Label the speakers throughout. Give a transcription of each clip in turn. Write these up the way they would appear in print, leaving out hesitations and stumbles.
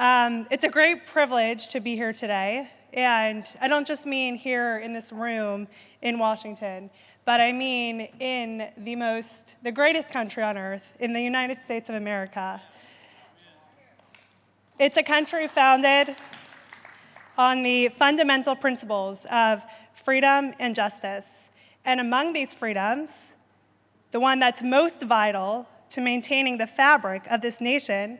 Speaker 1: It's a great privilege to be here today, and I don't just mean here in this room in Washington, but I mean in the greatest country on earth, in the United States of America. It's a country founded on the fundamental principles of freedom and justice. And among these freedoms, the one that's most vital to maintaining the fabric of this nation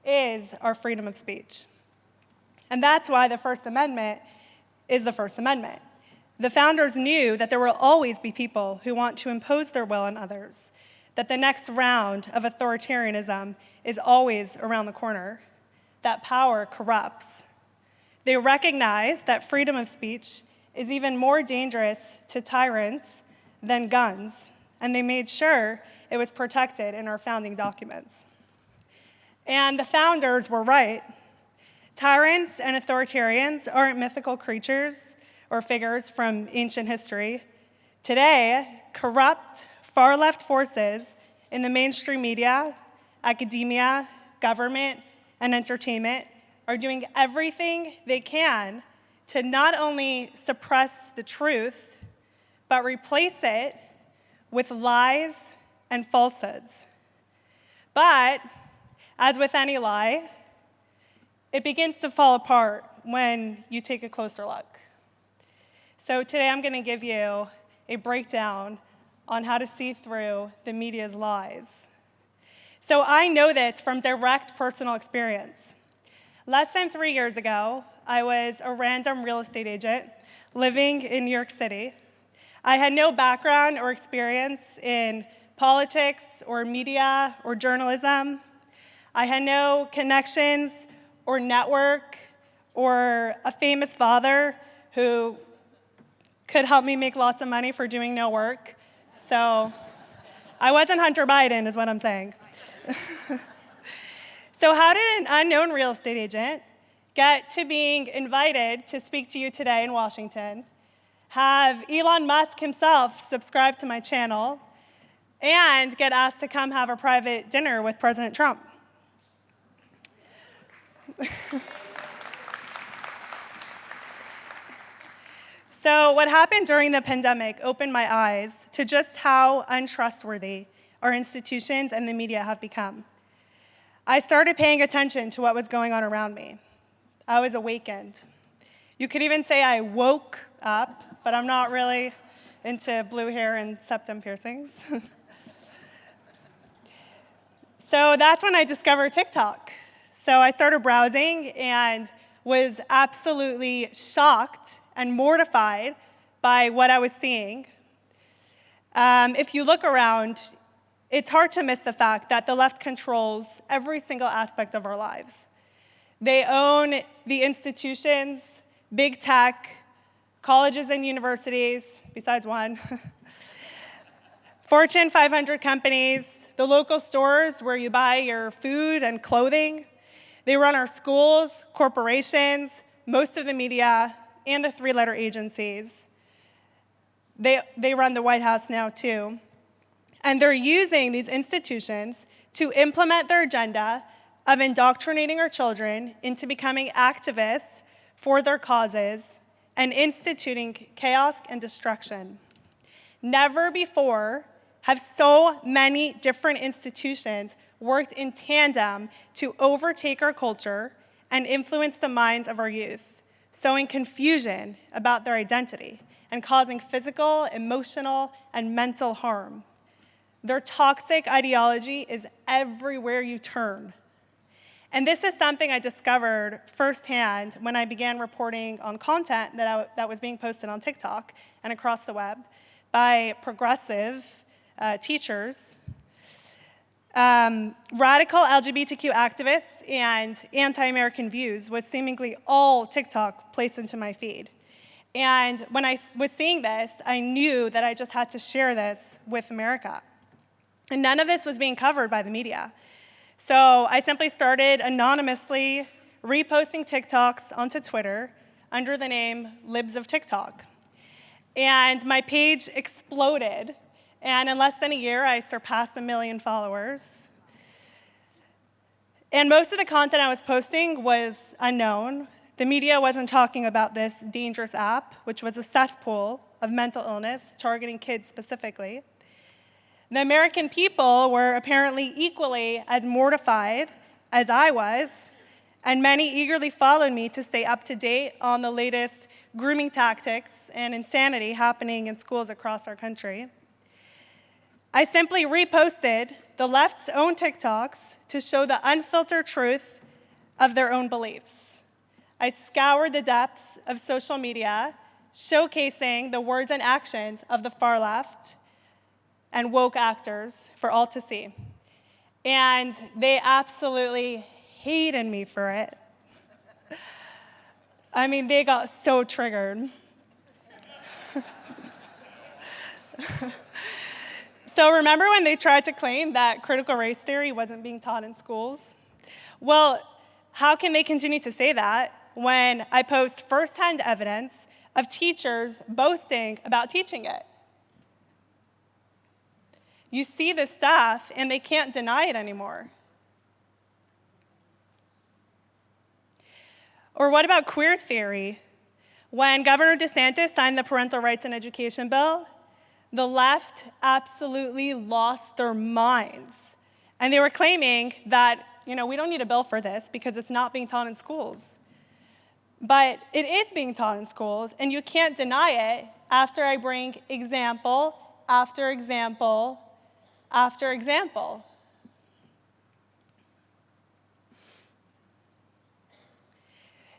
Speaker 1: is our freedom of speech. And that's why the First Amendment is the First Amendment. The founders knew that there will always be people who want to impose their will on others, that the next round of authoritarianism is always around the corner, that power corrupts. They recognize that freedom of speech is even more dangerous to tyrants than guns, and they made sure it was protected in our founding documents. And the founders were right. Tyrants and authoritarians aren't mythical creatures or figures from ancient history. Today, corrupt, far-left forces in the mainstream media, academia, government, and entertainment are doing everything they can to not only suppress the truth, but replace it with lies and falsehoods. But, as with any lie, it begins to fall apart when you take a closer look. So today I'm going to give you a breakdown on how to see through the media's lies. So I know this from direct personal experience. Less than 3 years ago, I was a random real estate agent living in New York City. I had no background or experience in politics or media or journalism. I had no connections or network or a famous father who could help me make lots of money for doing no work. So I wasn't Hunter Biden, is what I'm saying. So how did an unknown real estate agent get to being invited to speak to you today in Washington, have Elon Musk himself subscribe to my channel, and get asked to come have a private dinner with President Trump? So what happened during the pandemic opened my eyes to just how untrustworthy our institutions and the media have become. I started paying attention to what was going on around me. I was awakened. You could even say I woke up, but I'm not really into blue hair and septum piercings. So that's when I discovered TikTok. So I started browsing and was absolutely shocked and mortified by what I was seeing. If you look around, it's hard to miss the fact that the left controls every single aspect of our lives. They own the institutions, big tech, colleges and universities, besides one, Fortune 500 companies, the local stores where you buy your food and clothing. They run our schools, corporations, most of the media, and the three-letter agencies. They run the White House now, too. And they're using these institutions to implement their agenda of indoctrinating our children into becoming activists for their causes and instituting chaos and destruction. Never before have so many different institutions worked in tandem to overtake our culture and influence the minds of our youth, sowing confusion about their identity and causing physical, emotional, and mental harm. Their toxic ideology is everywhere you turn. And this is something I discovered firsthand when I began reporting on content that was being posted on TikTok and across the web by progressive teachers, radical LGBTQ activists, and anti-American views was seemingly all TikTok placed into my feed. And when I was seeing this, I knew that I just had to share this with America. And none of this was being covered by the media. So I simply started anonymously reposting TikToks onto Twitter under the name Libs of TikTok. And my page exploded. And in less than a year, I surpassed 1 million followers. And most of the content I was posting was unknown. The media wasn't talking about this dangerous app, which was a cesspool of mental illness targeting kids specifically. The American people were apparently equally as mortified as I was, and many eagerly followed me to stay up to date on the latest grooming tactics and insanity happening in schools across our country. I simply reposted the left's own TikToks to show the unfiltered truth of their own beliefs. I scoured the depths of social media, showcasing the words and actions of the far left and woke actors for all to see. And they absolutely hated me for it. I mean, they got so triggered. So remember when they tried to claim that critical race theory wasn't being taught in schools? Well, how can they continue to say that when I post firsthand evidence of teachers boasting about teaching it? You see this stuff, and they can't deny it anymore. Or what about queer theory? When Governor DeSantis signed the Parental Rights in Education bill, the left absolutely lost their minds. And they were claiming that, we don't need a bill for this because it's not being taught in schools. But it is being taught in schools, and you can't deny it after I bring example after example after example.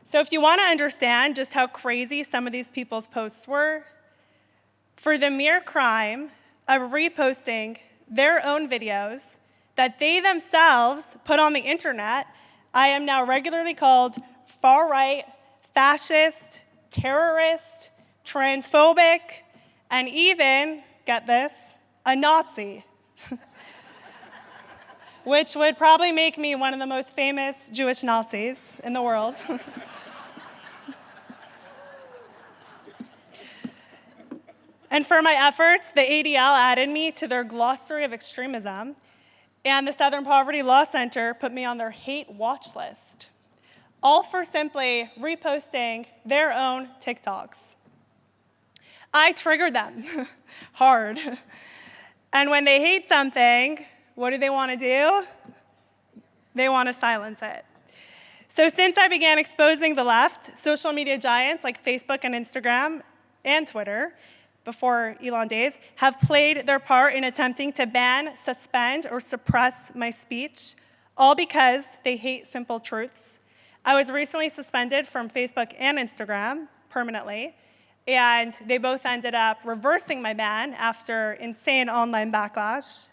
Speaker 1: So if you want to understand just how crazy some of these people's posts were, for the mere crime of reposting their own videos that they themselves put on the internet, I am now regularly called far-right, fascist, terrorist, transphobic, and even, get this, a Nazi, which would probably make me one of the most famous Jewish Nazis in the world. And for my efforts, the ADL added me to their glossary of extremism, and the Southern Poverty Law Center put me on their hate watch list, all for simply reposting their own TikToks. I triggered them hard. And when they hate something, what do they want to do? They want to silence it. So since I began exposing the left, social media giants like Facebook and Instagram and Twitter, before Elon days, have played their part in attempting to ban, suspend, or suppress my speech, all because they hate simple truths. I was recently suspended from Facebook and Instagram permanently, and they both ended up reversing my ban after insane online backlash.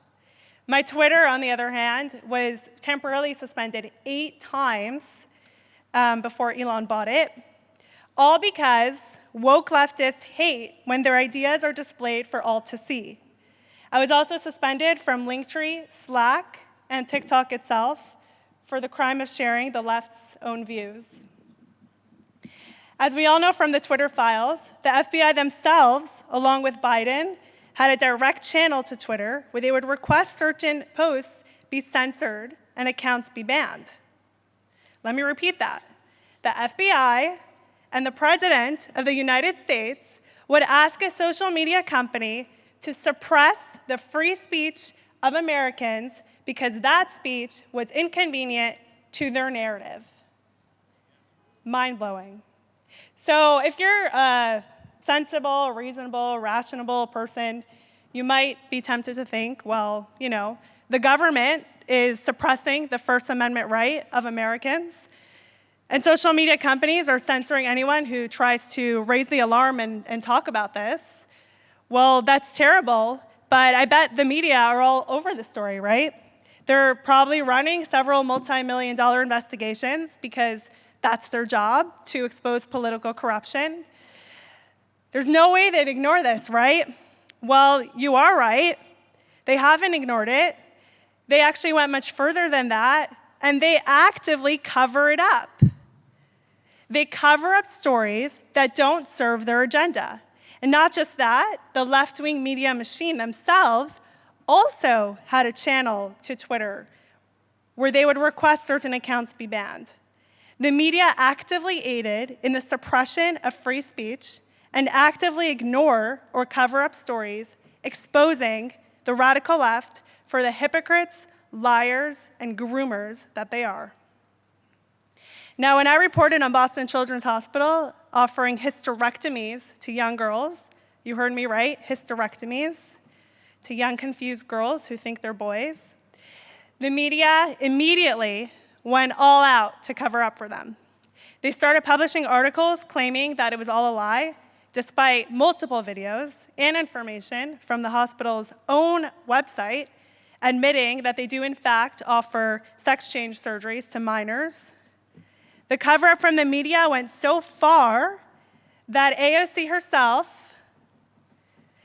Speaker 1: My Twitter, on the other hand, was temporarily suspended 8 times before Elon bought it, all because woke leftists hate when their ideas are displayed for all to see. I was also suspended from Linktree, Slack, and TikTok itself for the crime of sharing the left's own views. As we all know from the Twitter files, the FBI themselves, along with Biden, had a direct channel to Twitter where they would request certain posts be censored and accounts be banned. Let me repeat that. The FBI and the President of the United States would ask a social media company to suppress the free speech of Americans because that speech was inconvenient to their narrative. Mind-blowing. So if you're a sensible, reasonable, rational person, you might be tempted to think, well, the government is suppressing the First Amendment right of Americans, and social media companies are censoring anyone who tries to raise the alarm and talk about this. Well, that's terrible, but I bet the media are all over the story, right? They're probably running several multi-million-dollar investigations because that's their job, to expose political corruption. There's no way they'd ignore this, right? Well, you are right. They haven't ignored it. They actually went much further than that, and they actively cover it up. They cover up stories that don't serve their agenda. And not just that, the left-wing media machine themselves also had a channel to Twitter where they would request certain accounts be banned. The media actively aided in the suppression of free speech and actively ignore or cover up stories exposing the radical left for the hypocrites, liars, and groomers that they are. Now, when I reported on Boston Children's Hospital offering hysterectomies to young girls, you heard me right, hysterectomies, to young confused girls who think they're boys, the media immediately went all out to cover up for them. They started publishing articles claiming that it was all a lie, despite multiple videos and information from the hospital's own website admitting that they do in fact offer sex change surgeries to minors. The cover-up from the media went so far that AOC herself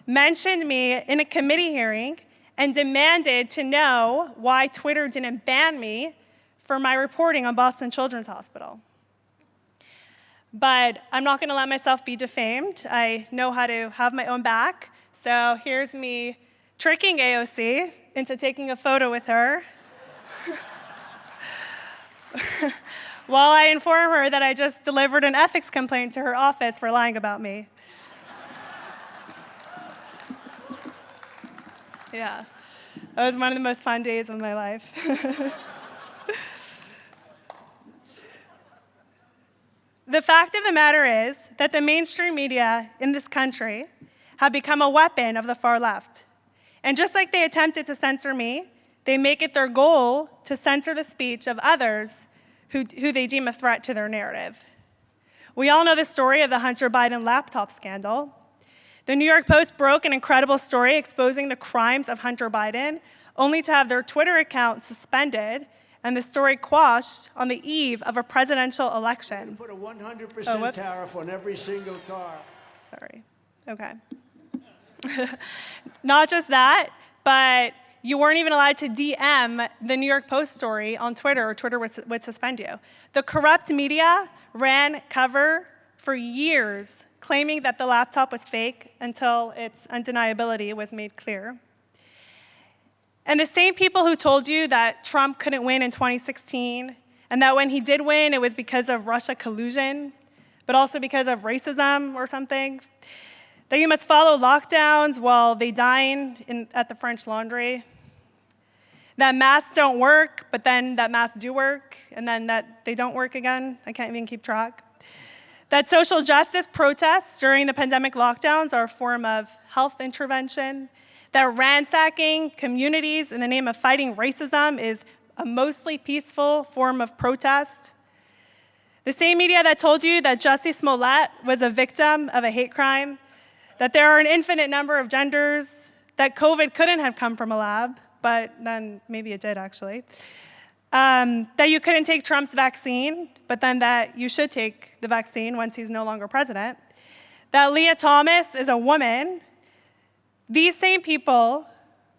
Speaker 1: mentioned me in a committee hearing and demanded to know why Twitter didn't ban me for my reporting on Boston Children's Hospital. But I'm not gonna let myself be defamed. I know how to have my own back. So here's me tricking AOC into taking a photo with her while I inform her that I just delivered an ethics complaint to her office for lying about me. Yeah, that was one of the most fun days of my life. The fact of the matter is that the mainstream media in this country have become a weapon of the far left. And just like they attempted to censor me, they make it their goal to censor the speech of others who they deem a threat to their narrative. We all know the story of the Hunter Biden laptop scandal. The New York Post broke an incredible story exposing the crimes of Hunter Biden, only to have their Twitter account suspended and the story quashed on the eve of a presidential election.
Speaker 2: Put a 100% tariff on every single car.
Speaker 1: Sorry, okay. Not just that, but you weren't even allowed to DM the New York Post story on Twitter, or Twitter would suspend you. The corrupt media ran cover for years, claiming that the laptop was fake until its undeniability was made clear. And the same people who told you that Trump couldn't win in 2016, and that when he did win, it was because of Russia collusion, but also because of racism or something, that you must follow lockdowns while they dine at the French Laundry, that masks don't work, but then that masks do work, and then that they don't work again. I can't even keep track. That social justice protests during the pandemic lockdowns are a form of health intervention, that ransacking communities in the name of fighting racism is a mostly peaceful form of protest. The same media that told you that Jussie Smollett was a victim of a hate crime, that there are an infinite number of genders, that COVID couldn't have come from a lab, but then maybe it did actually, that you couldn't take Trump's vaccine, but then that you should take the vaccine once he's no longer president, that Leah Thomas is a woman. These same people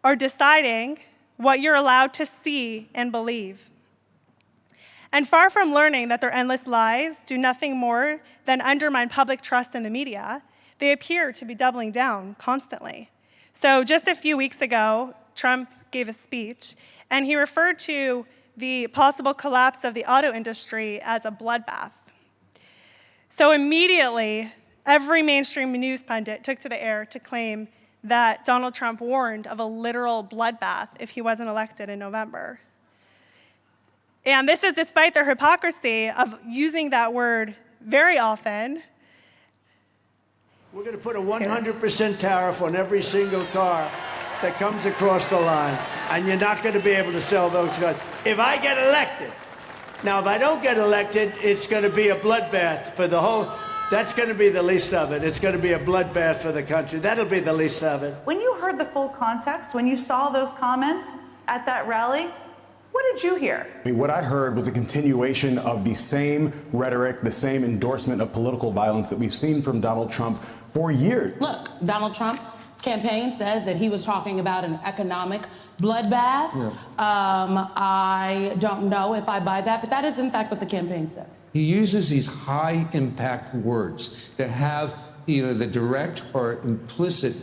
Speaker 1: are deciding what you're allowed to see and believe. And far from learning that their endless lies do nothing more than undermine public trust in the media, they appear to be doubling down constantly. So just a few weeks ago, Trump gave a speech, and he referred to the possible collapse of the auto industry as a bloodbath. So immediately, every mainstream news pundit took to the air to claim that Donald Trump warned of a literal bloodbath if he wasn't elected in November. And this is despite their hypocrisy of using that word very often.
Speaker 2: We're going to put a 100% tariff on every single car that comes across the line, and you're not going to be able to sell those cars. If I get elected, now if I don't get elected, it's going to be a bloodbath for the whole. That's going to be the least of it. It's going to be a bloodbath for the country. That'll be the least of it.
Speaker 3: When you heard the full context, when you saw those comments at that rally, what did you hear?
Speaker 4: What I heard was a continuation of the same rhetoric, the same endorsement of political violence that we've seen from Donald Trump for years.
Speaker 5: Look, Donald Trump's campaign says that he was talking about an economic bloodbath. Yeah. I don't know if I buy that, but that is in fact what the campaign said.
Speaker 6: He uses these high impact words that have either the direct or implicit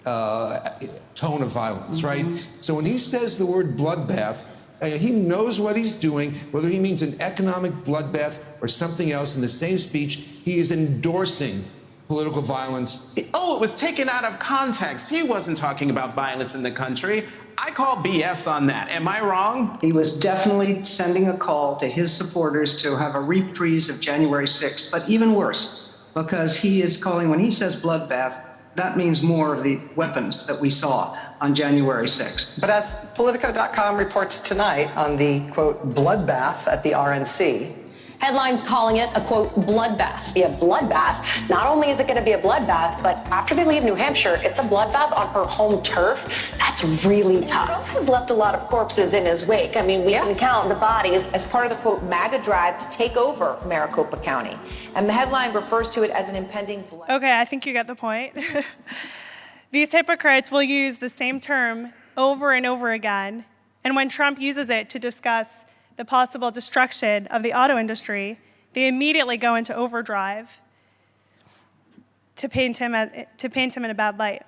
Speaker 6: tone of violence, right? So when he says the word bloodbath, He knows what he's doing, whether he means an economic bloodbath or something else. In the same speech, he is endorsing political violence.
Speaker 7: Oh, it was taken out of context. He wasn't talking about violence in the country. I call BS on that. Am I wrong?
Speaker 8: He was definitely sending a call to his supporters to have a reprise of January 6th, but even worse, because he is calling, when he says bloodbath, that means more of the weapons that we saw on January 6th.
Speaker 9: But as Politico.com reports tonight on the, quote, bloodbath at the RNC,
Speaker 10: headlines calling it a, quote, bloodbath. Be a bloodbath. Not only is it going to be a bloodbath, but after they leave New Hampshire, it's a bloodbath on her home turf. That's really tough. Trump has left a lot of corpses in his wake. I mean, we can count the bodies as part of the, quote, MAGA drive to take over Maricopa County. And the headline refers to it as an impending blood.
Speaker 1: Okay, I think you get the point. These hypocrites will use the same term over and over again, and when Trump uses it to discuss the possible destruction of the auto industry, they immediately go into overdrive to paint him in a bad light.